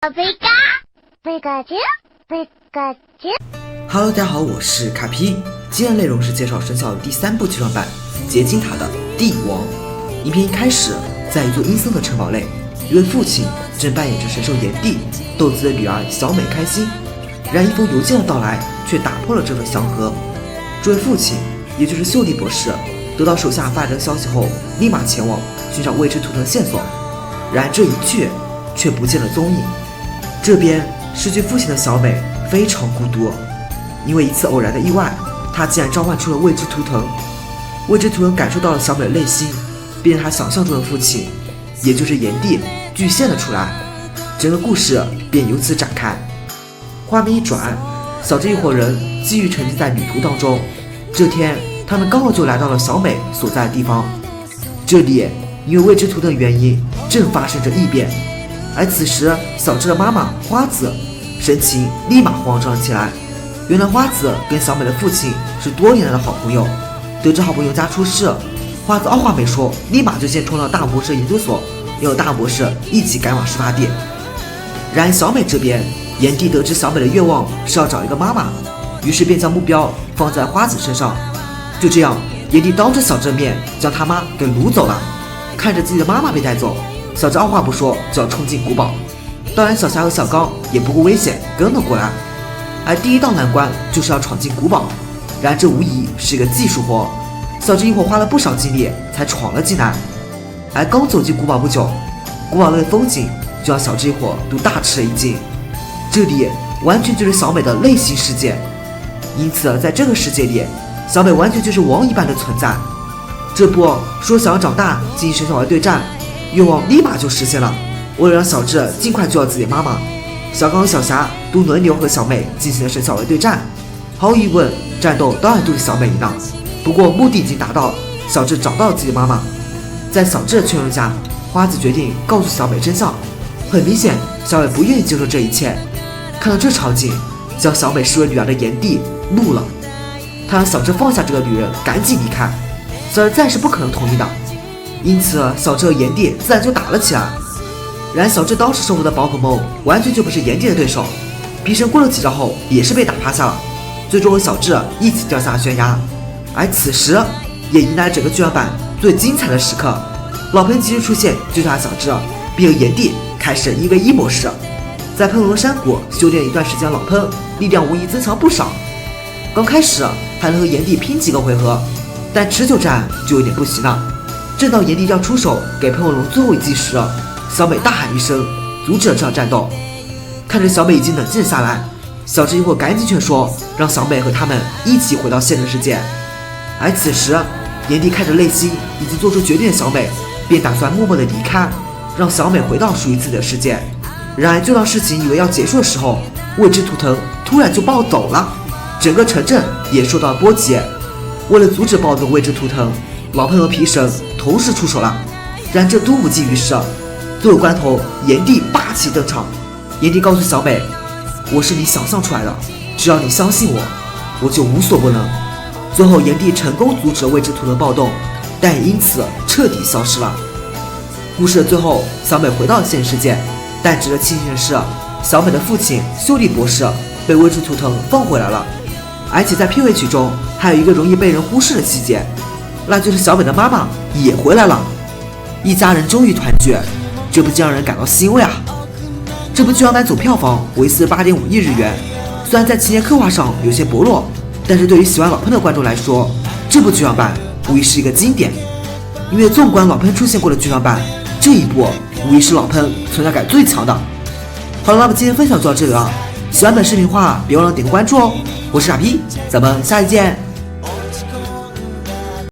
Hello， 大家好，我是卡皮。今天的内容是介绍生肖第3部剧场版结晶塔的帝王。影片一开始，在一座阴森的城堡内，一位父亲正扮演着神兽炎帝，逗自己的女儿小美开心。然一封邮件的到来却打破了这份祥和。这位父亲，也就是秀丽博士，得到手下发来的消息后，立马前往寻找未知图腾线索。然这一去，却不见了踪影。这边失去父亲的小美非常孤独，因为一次偶然的意外，她竟然召唤出了未知图腾。未知图腾感受到了小美的内心，并让她想象中的父亲，也就是炎帝具现了出来。整个故事便由此展开。画面一转，小智一伙人继续沉浸在旅途当中。这天，他们刚好就来到了小美所在的地方。这里因为未知图腾的原因，正发生着异变。而此时，小智的妈妈花子神情立马慌张起来。原来花子跟小美的父亲是多年来的好朋友，得知好朋友家出事，花子二话没说，立马就先冲到大博士研究所，要大博士一起赶往事发地。然而小美这边，炎帝得知小美的愿望是要找一个妈妈，于是便将目标放在花子身上。就这样，炎帝当着小智的面将他妈给掳走了。看着自己的妈妈被带走，小智二话不说就要冲进古堡。当然小霞和小刚也不顾危险跟了过来。而第一道难关就是要闯进古堡，然而这无疑是一个技术活，小智一伙花了不少精力才闯了进来。而刚走进古堡不久，古堡内的风景就让小智一伙都大吃了一惊。这里完全就是小美的内心世界，因此在这个世界里，小美完全就是王一般的存在。这不说想要长大进神小孩对战，愿望立马就实现了。为了让小智尽快救到自己的妈妈，小刚和小霞都轮流和小美进行了神小孩对战。毫无疑问，战斗当然都是小美赢了。不过目的已经达到，小智找到了自己的妈妈。在小智的劝诱下，花子决定告诉小美真相。很明显，小美不愿意接受这一切。看到这场景，将小美视为女儿的炎帝怒了，他让小智放下这个女人，赶紧离开。小智暂时不可能同意的，因此小智和炎帝自然就打了起来。然而小智当时收服的宝可梦完全就不是炎帝的对手，皮神过了几招后也是被打趴下了，最终和小智一起掉下了悬崖。而此时也迎来了整个剧场版最精彩的时刻，老喷及时出现救下了小智，并和炎帝开始1v1模式。在喷龙山谷修炼一段时间的老喷力量无疑增强不少，刚开始还能和炎帝拼几个回合，但持久战就有点不行了。正当炎帝要出手给喷火龙最后一击时，小美大喊一声阻止了这场战斗。看着小美已经冷静下来，小智一伙赶紧劝说让小美和他们一起回到现实世界。而此时炎帝看着内心已经做出决定的小美，便打算默默地离开，让小美回到属于自己的世界。然而就当事情以为要结束的时候，未知图腾突然就暴走了，整个城镇也受到了波及。为了阻止暴走未知图腾，老喷和皮神同时出手了。然这都无济于事，最后关头炎帝霸气登场。炎帝告诉小美，我是你想象出来的，只要你相信我，我就无所不能。最后炎帝成功阻止了未知图腾暴动，但也因此彻底消失了。故事的最后，小美回到了现实世界，但值得庆幸的是，小美的父亲秀丽博士被未知图腾放回来了。而且在片尾曲中还有一个容易被人忽视的细节，那就是小美的妈妈也回来了，一家人终于团聚，这不禁让人感到欣慰啊！这部剧场版总票房为48.5亿日元，虽然在情节刻画上有些薄弱，但是对于喜欢老喷的观众来说，这部剧场版无疑是一个经典。因为纵观老喷出现过的剧场版，这一部无疑是老喷存在感最强的。好了，那么今天分享就到这里了。喜欢本视频的话，别忘了点个关注哦。我是傻逼，咱们下期见。